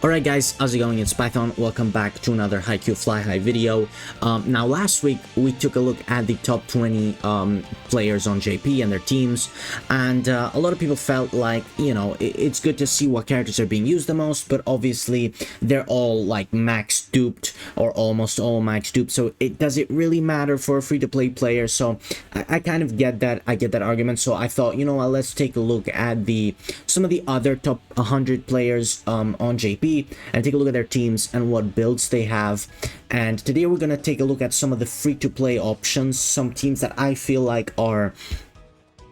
Alright guys, how's it going? It's Python. Welcome back to another Haikyu Fly High video. Now last week we took a look at the top 20 players on JP and their teams, and a lot of people felt like, you know, it's good to see what characters are being used the most, but obviously they're all like max duped or almost all max duped, so does it really matter for a free-to-play player? So I kind of get that. I get that argument, so I thought, you know what, let's take a look at some of the other top 100 players on JP and take a look at their teams and what builds they have. And today we're going to take a look at some of the free-to-play options, some teams that I feel like are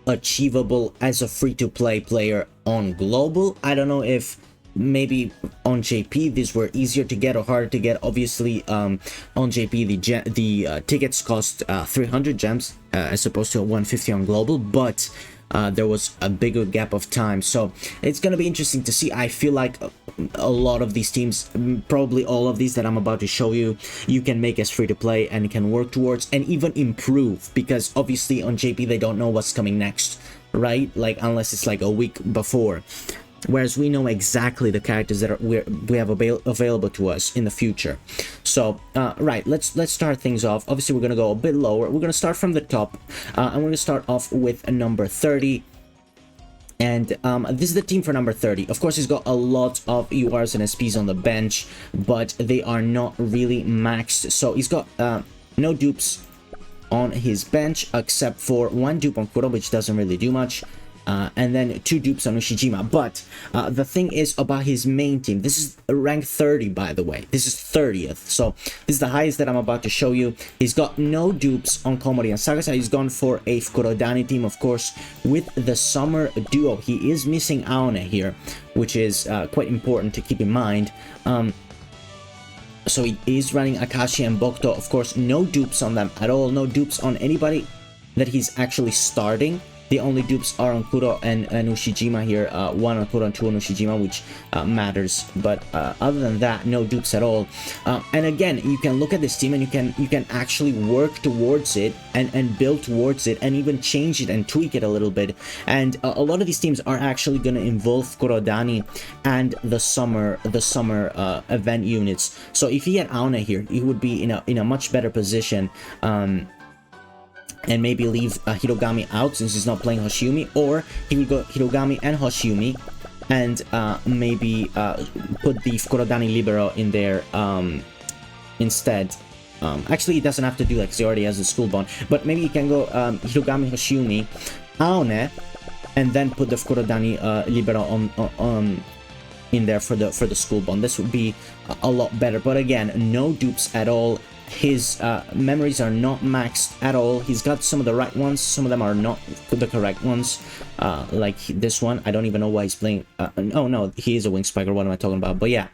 achievable as a free-to-play player on global. I don't know if maybe on JP these were easier to get or harder to get. Obviously on JP the tickets cost 300 gems as opposed to 150 on global, but there was a bigger gap of time, so it's gonna be interesting to see. I feel like a lot of these teams, probably all of these that I'm about to show you, you can make as free to play and can work towards and even improve, because obviously on JP they don't know what's coming next, right? Like, unless it's like a week before, whereas we know exactly the characters that we have available to us in the future. So right, let's start things off. Obviously we're gonna go a bit lower. We're gonna start from the top, and we're gonna start off with number 30. And this is the team for number 30. Of course, he's got a lot of URs and SPs on the bench, but they are not really maxed. So he's got no dupes on his bench except for one dupe on Kuro, which doesn't really do much. And then 2 dupes on Ushijima. But the thing is about his main team, this is rank 30, by the way. This is 30th. So this is the highest that I'm about to show you. He's got no dupes on Komori and Sagasa. He's gone for a Fukurodani team, of course, with the summer duo. He is missing Aone here, which is quite important to keep in mind. So he is running Akashi and Bokuto. Of course, no dupes on them at all. No dupes on anybody that he's actually starting. The only dupes are on Kuro and Ushijima here, 1 on Kuro and 2 on Ushijima, which matters. But other than that, no dupes at all. And again, you can look at this team and you can actually work towards it and build towards it and even change it and tweak it a little bit. And a lot of these teams are actually going to involve Kurodani and the summer event units. So if he had Aone here, he would be in a much better position. And maybe leave Hirogami out since he's not playing Hoshiumi, or he would go Hirogami and Hoshiumi and maybe put the Fukurodani Libero in there instead. Actually, he doesn't have to do that because he already has the school bond, but maybe he can go Hirogami, Hoshiumi, Aone, and then put the Fukurodani Libero on in there for the school bond. This would be a lot better, but again, no dupes at all. His memories are not maxed at all. He's got some of the right ones, some of them are not the correct ones, like this one. I don't even know why he's playing. Oh no, he is a wing spiker. What am I talking about? But yeah,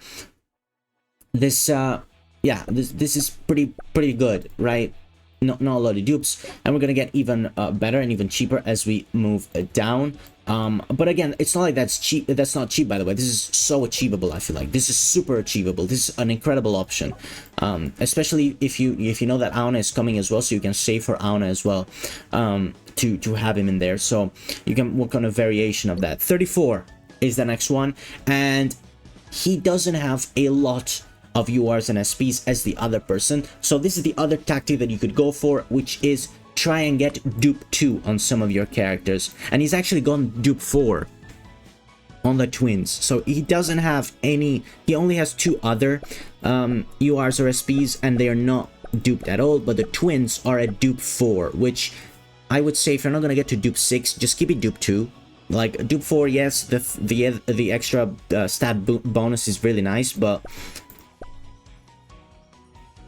this this is pretty good, right? Not a lot of dupes, and we're gonna get even better and even cheaper as we move down. But again, it's not like that's cheap. That's not cheap, by the way. This is so achievable. I feel like this is super achievable. This is an incredible option, especially if you know that Aone is coming as well, so you can save for Aone as well, to have him in there. So you can work on a variation of that. 34 is the next one, and he doesn't have a lot of URs and SPs as the other person. So this is the other tactic that you could go for, which is try and get dupe 2 on some of your characters. And he's actually gone dupe 4 on the twins. So he doesn't have any, he only has 2 other URs or SPs, and they are not duped at all, but the twins are at dupe 4, which I would say if you're not gonna get to dupe 6, just keep it dupe 2. Like dupe 4, yes, the extra stat bonus is really nice, but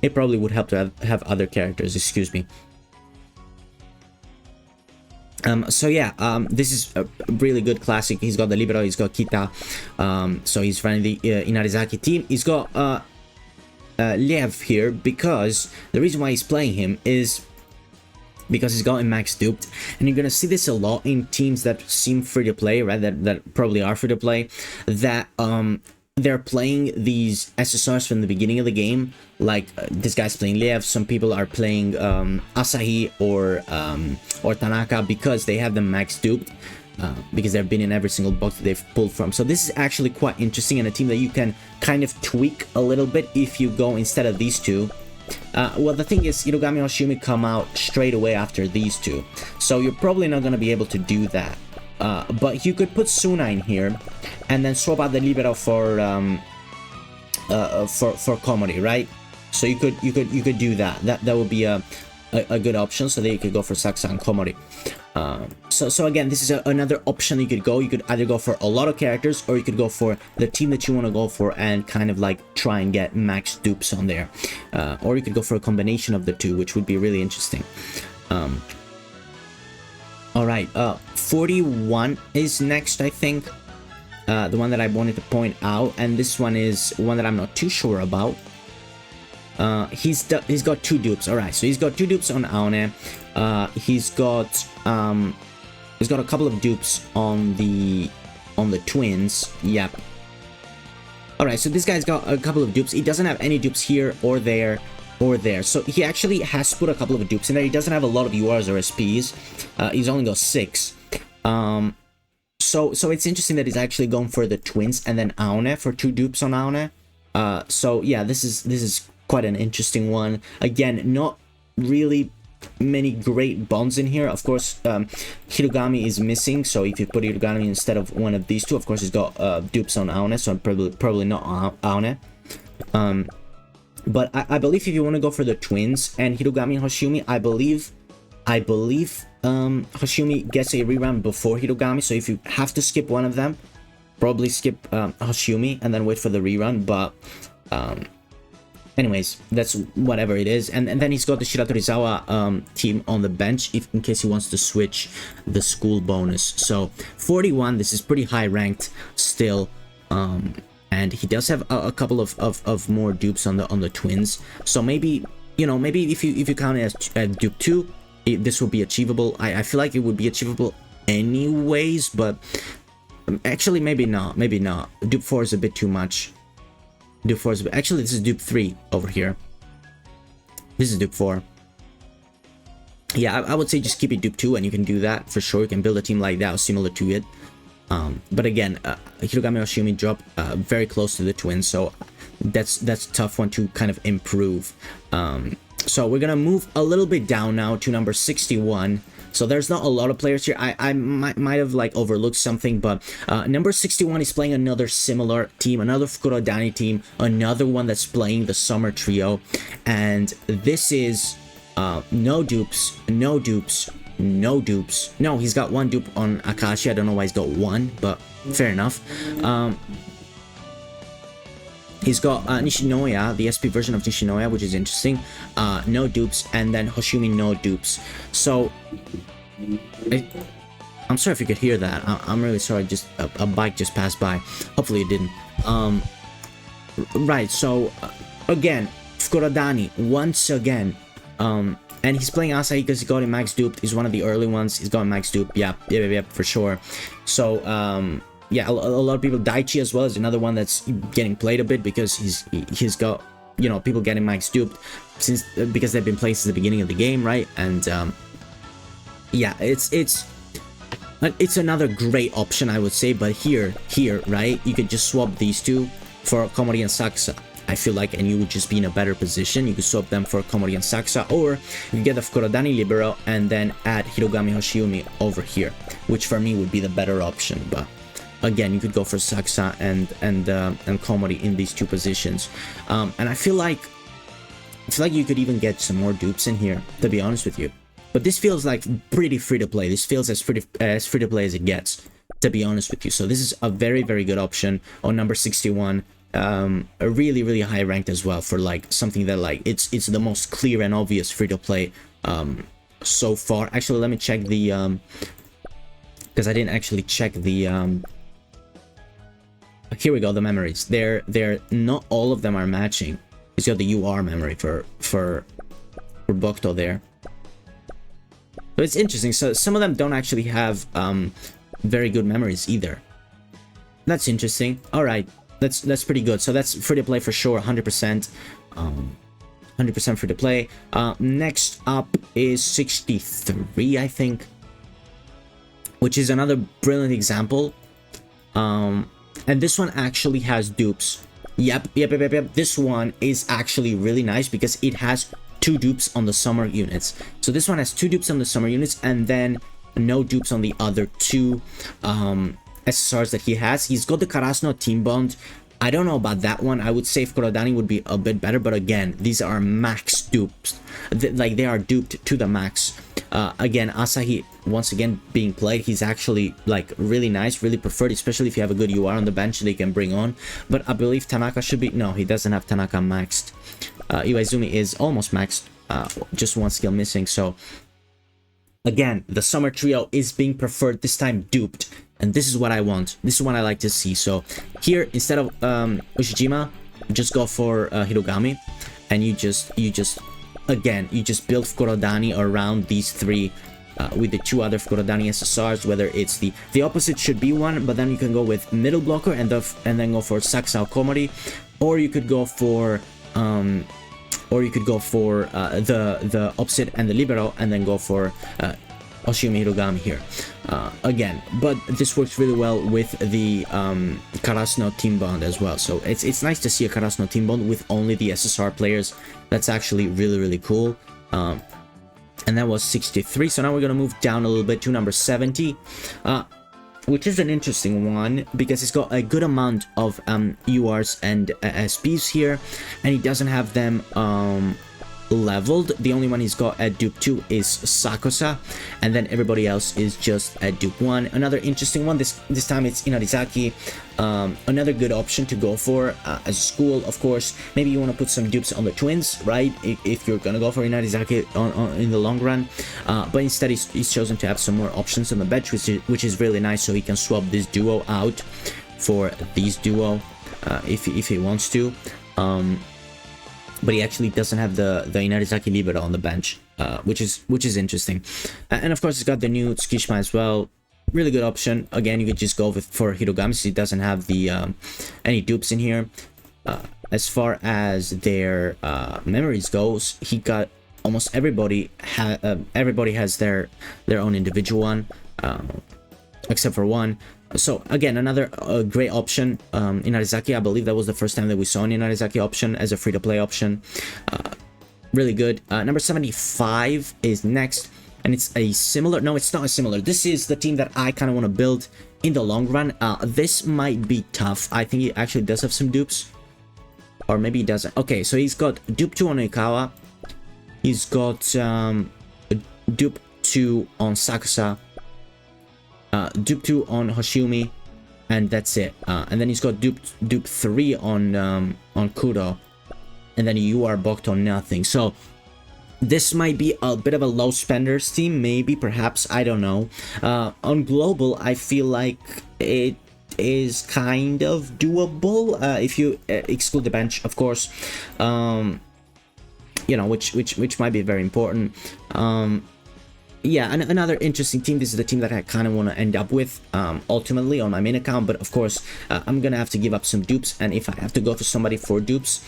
it probably would help to have other characters, excuse me. So yeah, this is a really good classic. He's got the Libero, he's got Kita, so he's running the Inarizaki team. He's got Liev here, because the reason why he's playing him is because he's gotten max duped, and you're gonna see this a lot in teams that seem free to play, right? That probably are free to play, that they're playing these SSRs from the beginning of the game. Like this guy's playing Liev, some people are playing Asahi or Tanaka because they have them max duped. because they've been in every single box that they've pulled from. So this is actually quite interesting, and a team that you can kind of tweak a little bit if you go instead of these two. Well, the thing is, Hirogami and Hoshimi come out straight away after these two, so you're probably not going to be able to do that. But you could put Suna in here, and then swap out the Libero for Komori, right? So you could do that. That would be a good option. So that you could go for Sakusa and Komori. So again, this is another option you could go. You could either go for a lot of characters, or you could go for the team that you want to go for and kind of like try and get max dupes on there. Or you could go for a combination of the two, which would be really interesting. All right, 41 is next, I think. The one that I wanted to point out, and this one is one that I'm not too sure about. He's got 2 dupes. All right, so he's got 2 dupes on Aone. He's got a couple of dupes on the twins. Yep. All right, so this guy's got a couple of dupes. He doesn't have any dupes here or there or there. So he actually has put a couple of dupes in there. He doesn't have a lot of URs or SPs. He's only got 6. So it's interesting that he's actually going for the twins and then Aone for 2 dupes on Aone. So yeah, this is quite an interesting one. Again, not really many great bonds in here. Of course, Hirogami is missing, so if you put Hirogami instead of one of these two, of course he's got dupes on Aone, so probably not Aone. But I believe if you want to go for the twins and Hirogami and Hoshimi, I believe Hoshimi gets a rerun before Hirogami, so if you have to skip one of them, probably skip Hoshimi and then wait for the rerun. But anyways, that's whatever it is. And then he's got the Shiratorizawa team on the bench in case he wants to switch the school bonus. So 41, this is pretty high ranked still. And he does have a couple of more dupes on the twins. So maybe, you know, maybe if you count it as dupe 2, this will be achievable. I feel like it would be achievable anyways, but actually maybe not. Dupe 4 is a bit too much. Dupe 4 is actually, this is dupe 3 over here. This is dupe 4. Yeah, I would say just keep it dupe 2, and you can do that for sure. You can build a team like that similar to it. But again, Hirogami Hoshimi drop very close to the twins, so that's a tough one to kind of improve. So we're gonna move a little bit down now to number 61. So there's not a lot of players here. I might have like overlooked something, but number 61 is playing another similar team, another Fukurodani team, another one that's playing the summer trio, and this is no dupes. No, he's got 1 dupe on Akashi. I don't know why he's got 1, but fair enough. He's got Nishinoya, the SP version of Nishinoya, which is interesting. No dupes, and then Hoshimi no dupes. So I'm sorry if you could hear that. I'm really sorry. Just a bike just passed by. Hopefully it didn't. Right. So again, Fukurodani once again. And he's playing Asahi because he got him max duped. He's one of the early ones. He's got max duped. Yeah, for sure. So yeah, a lot of people. Daichi as well is another one that's getting played a bit because he's got, you know, people getting max duped because they've been playing since the beginning of the game, right? And yeah, it's another great option, I would say. But here, right, you could just swap these two for Komori and Sakusa. I feel like, and you would just be in a better position. You could swap them for Komori and Sakusa, or you get the Fukurodani Libero and then add Hirogami Hoshimi over here, which for me would be the better option. But again, you could go for Sakusa and Komori in these two positions. And I feel like you could even get some more dupes in here, to be honest with you. But this feels like pretty free to play. This feels as free to play as it gets, to be honest with you. So this is a very, very good option on number 61. A really high ranked as well, for like something that like it's the most clear and obvious free to play so far. Actually, let me check the because I didn't actually check the here we go, the memories. They're not all of them are matching. It's got the UR memory for Bokuto there. So it's interesting. So some of them don't actually have very good memories either. That's interesting. All right. That's pretty good. So that's free to play for sure, 100%. 100% free to play. Next up is 63, I think. which is another brilliant example. And this one actually has dupes. Yep. This one is actually really nice because it has 2 dupes on the summer units. So this one has 2 dupes on the summer units and then no dupes on the other 2 SSRs that he has. He's got the Karasuno Team Bond. I don't know about that one. I would say Fukurodani would be a bit better, but again, these are max dupes. Like, they are duped to the max. Again, Asahi, once again, being played, he's actually, like, really nice, really preferred, especially if you have a good UR on the bench they can bring on. But I believe Tanaka should be... No, he doesn't have Tanaka maxed. Iwaizumi is almost maxed, just 1 skill missing, so... Again, the summer trio is being preferred, this time duped. And this is what I want. This is what I like to see. So here, instead of Ushijima, just go for Hirogami. And you just build Fukurodani around these 3 with the 2 other Fukurodani SSRs, whether it's the opposite should be one, but then you can go with middle blocker and then go for Sakusa Komori, or you could go for the opposite and the libero, and then go for Oshiyumi Hirogami here. Again, but this works really well with the Karasuno Team Bond as well. So it's nice to see a Karasuno Team Bond with only the SSR players. That's actually really cool. And that was 63. So now we're gonna move down a little bit to number 70. Which is an interesting one because it's got a good amount of URs and SPs here, and he doesn't have them leveled. The only one he's got at dupe 2 is Sakusa, and then everybody else is just at dupe 1. Another interesting one, this time it's Inarizaki. Another good option to go for as a school. Of course, maybe you want to put some dupes on the twins, right, if you're gonna go for Inarizaki in the long run, but instead he's chosen to have some more options on the bench, which is really nice, so he can swap this duo out for these duo if he wants to. But he actually doesn't have the Inarizaki Libero on the bench, which is interesting. And of course, he's got the new Tsukishima as well. Really good option. Again, you could just go for Hirogami, since he doesn't have the any dupes in here. As far as their memories goes, he got almost everybody. Everybody has their own individual one, except for one. So again, another great option. Inarizaki, I believe that was the first time that we saw an Inarizaki option as a free-to-play option. Really good. Number 75 is next, and it's a similar... No, it's not a similar. This is the team that I kind of want to build in the long run. This might be tough. I think he actually does have some dupes. Or maybe he doesn't. Okay, so he's got dupe 2 on Oikawa. He's got dupe 2 on Sakusa. Dupe 2 on Hoshiumi, and that's it. And then he's got dupe 3 on Kuro, and then you are booked on nothing. So this might be a bit of a low spenders team, maybe, perhaps, I don't know. On global, I feel like it is kind of doable if you exclude the bench, of course. You know, which might be very important. Yeah, and another interesting team. This is the team that I kind of want to end up with ultimately on my main account, but of course I'm gonna have to give up some dupes, and if I have to go for somebody for dupes,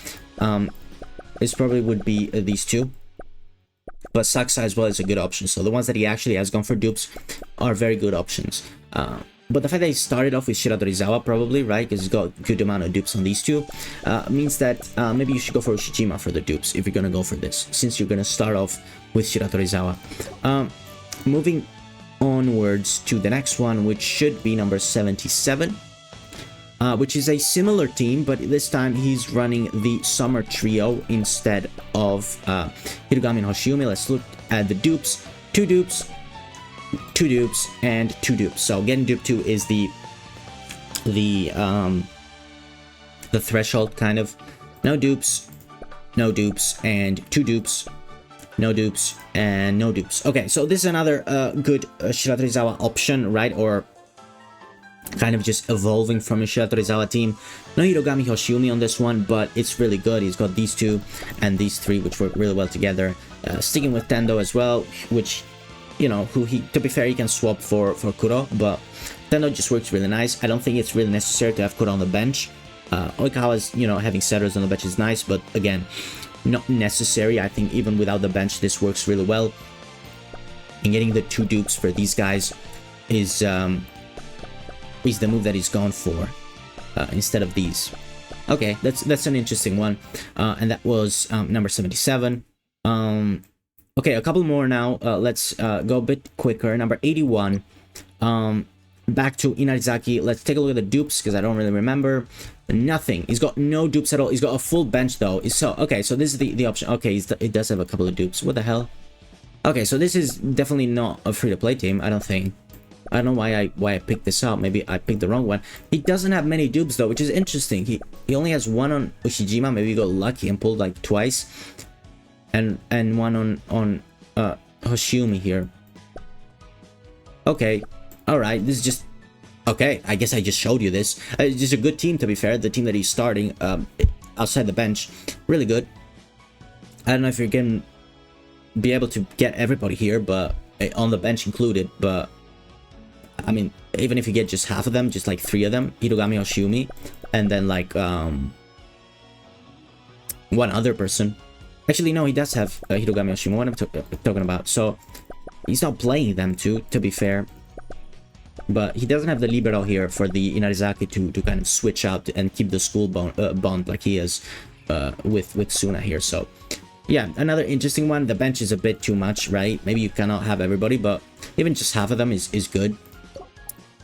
this probably would be these 2. But Sakusa as well is a good option, so the ones that he actually has gone for dupes are very good options. But the fact that he started off with Shiratorizawa, probably, right, because he's got a good amount of dupes on these 2, means that maybe you should go for Ushijima for the dupes if you're gonna go for this, since you're gonna start off with Shiratorizawa. Moving onwards to the next one, which should be number 77, which is a similar team, but this time he's running the summer trio instead of Hirogami and Hoshiumi. Let's look at the dupes. 2 dupes, 2 dupes, and 2 dupes. So again, dupe 2 is the threshold, kind of. No dupes, and 2 dupes. No dupes, and no dupes. Okay, so this is another good Shiratorizawa option, right? Or kind of just evolving from a Shiratorizawa team. No Hirogami Hoshiumi on this one, but it's really good. He's got these 2 and these 3, which work really well together. Sticking with Tendo as well, which, you know, to be fair, he can swap for Kuro, but Tendo just works really nice. I don't think it's really necessary to have Kuro on the bench. Oikawa's, you know, having setters on the bench is nice, but again, not necessary. I think even without the bench, this works really well. And getting the 2 dupes for these guys is the move that he's gone for instead of these. Okay, that's an interesting one, and that was number 77. Okay, a couple more now. Let's go a bit quicker. Number 81. Back to Inarizaki. Let's take a look at the dupes because I don't really remember. Nothing. He's got no dupes at all. He's got a full bench though. So okay, so this is the option. Okay, it does have a couple of dupes. What the hell? Okay, so this is definitely not a free-to-play team. I don't think. I don't know why I picked this up. Maybe I picked the wrong one. He doesn't have many dupes though, which is interesting. He only has one on Ushijima. Maybe he got lucky and pulled like twice, and one on Hoshimi here. Okay, all right. This is just okay. I guess I just showed you this. It's just a good team, to be fair. The team that he's starting outside the bench, really good. I don't know if you're gonna be able to get everybody here, but on the bench included. But I mean, even if you get just half of them, just like 3 of them, Hirogami Hoshimi, and then like one other person. Actually, no, he does have Hirogami Hoshimi. What I'm talking about. So he's not playing them too, to be fair. But he doesn't have the libero here for the Inarizaki to kind of switch out and keep the school bond like he is with Suna here. So yeah, another interesting one. The bench is a bit too much, right? Maybe you cannot have everybody, but even just half of them is good.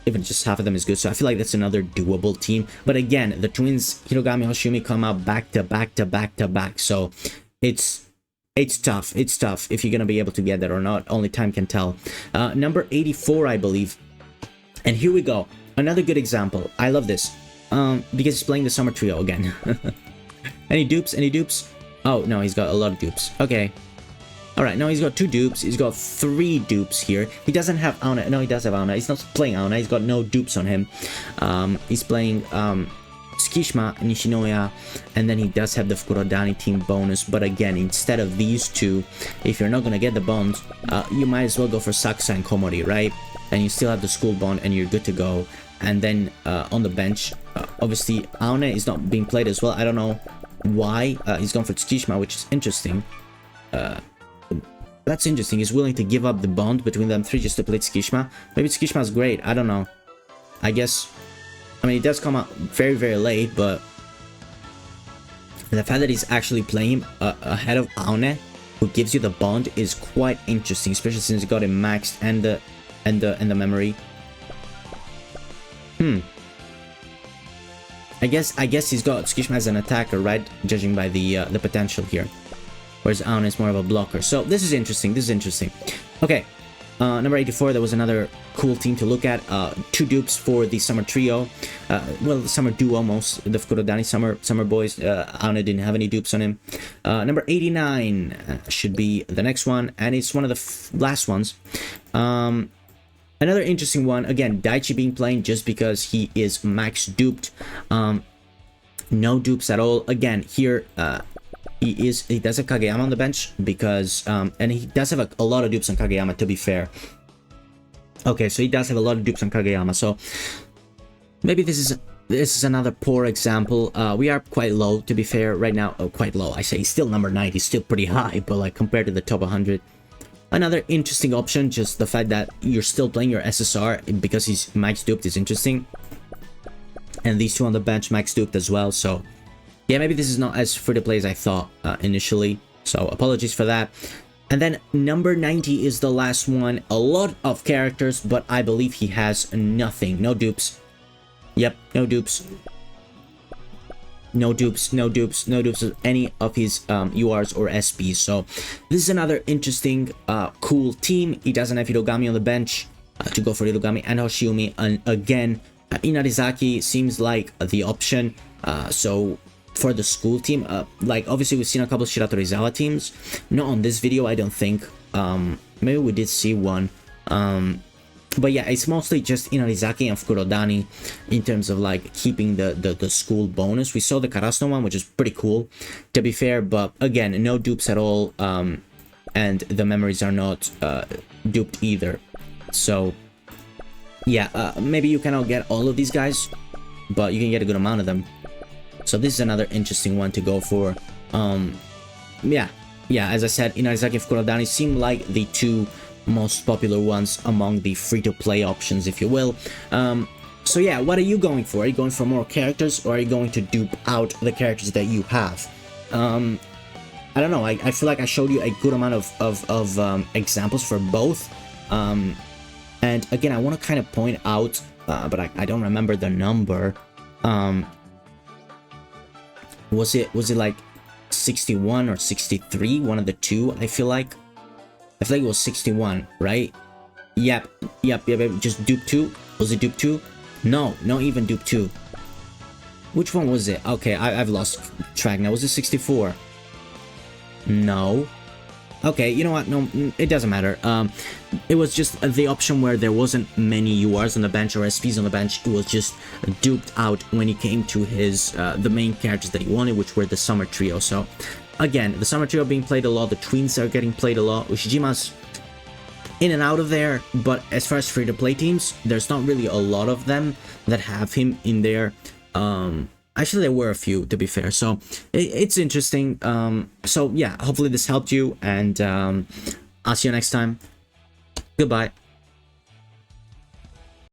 Even just half of them is good. So I feel like that's another doable team. But again, the twins Hirogami Hoshimi come out back to back to back to back. So it's tough. It's tough if you're gonna be able to get that or not. Only time can tell. Number 84, I believe. And here we go. Another good example. I love this. Because he's playing the summer trio again. Any dupes? Any dupes? Oh, no, he's got a lot of dupes. Okay. Alright, no, he's got 2 dupes. He's got 3 dupes here. He doesn't have Aona. No, he does have Aona. He's not playing Aona. He's got no dupes on him. He's playing Tsukishima, Nishinoya, and then he does have the Fukurodani team bonus. But again, instead of these 2, if you're not going to get the bond, you might as well go for Sakusa and Komori, right? And you still have the school bond and you're good to go. And then on the bench, obviously Aone is not being played as well. I don't know why. He's gone for Tsukishima, which is interesting. That's interesting. He's willing to give up the bond between them 3 just to play Tsukishima. Maybe Tsukishima's great. I don't know. I guess. I mean, it does come out very, very late, but the fact that he's actually playing him ahead of Aone, who gives you the bond, is quite interesting, especially since he got him maxed and the memory. I guess he's got Tsukishima as an attacker, right? Judging by the potential here. Whereas Aon is more of a blocker. So this is interesting. This is interesting. Okay. Number 84, there was another cool team to look at. 2 dupes for the summer trio. Well, the summer duo almost. The Fukurodani summer boys. Aon didn't have any dupes on him. Number 89 should be the next one. And it's one of the last ones. Another interesting one. Again, Daichi being played just because he is max duped. No dupes at all. Again, here... He does have Kageyama on the bench because and he does have a lot of dupes on Kageyama, to be fair. Okay, so he does have a lot of dupes on Kageyama. So maybe this is another poor example. We are quite low, to be fair, right now. Oh, quite low. I say he's still number 90, still pretty high, but like compared to the top 100. Another interesting option, just the fact that you're still playing your SSR because he's max duped is interesting. And these 2 on the bench max duped as well, so yeah, maybe this is not as free to play as I thought initially, so apologies for that. And then number 90 is the last one. A lot of characters, but I believe he has nothing. No dupes. Yep, no dupes. No dupes, no dupes, no dupes of any of his URs or SPs. So this is another interesting, cool team. He doesn't have Hirogami on the bench to go for Hirogami and Hoshimi. And again, Inarizaki seems like the option. So for the school team, like obviously we've seen a couple of Shirato Rizawa teams, not on this video I don't think. Maybe we did see one, but yeah, it's mostly just Inarizaki and Fukurodani in terms of like keeping the school bonus. We saw the Karasuno one, which is pretty cool, to be fair, but again, no dupes at all, and the memories are not duped either. So yeah, maybe you cannot get all of these guys, but you can get a good amount of them. So this is another interesting one to go for. Yeah, as I said, Inarizaki and Fukurodani seem like the 2 most popular ones among the free-to-play options, if you will. So yeah, what are you going for? Are you going for more characters, or are you going to dupe out the characters that you have? I don't know, I feel like I showed you a good amount of examples for both. And again, I want to kind of point out, but I don't remember the number. Was it like 61 or 63? One of the two, I feel like it was 61, right? Yep. Just dupe 2? Was it dupe 2? No, not even dupe 2. Which one was it? Okay, I've lost track now. Was it 64? No. Okay, you know what? No, it doesn't matter. It was just the option where there wasn't many URs on the bench or SVs on the bench. It was just duped out when he came to his the main characters that he wanted, which were the Summer Trio. So, again, the Summer Trio being played a lot. The Twins are getting played a lot. Ushijima's in and out of there, but as far as free-to-play teams, there's not really a lot of them that have him in there. Actually, there were a few, to be fair, so it's interesting. So yeah, hopefully this helped you, and I'll see you next time. Goodbye.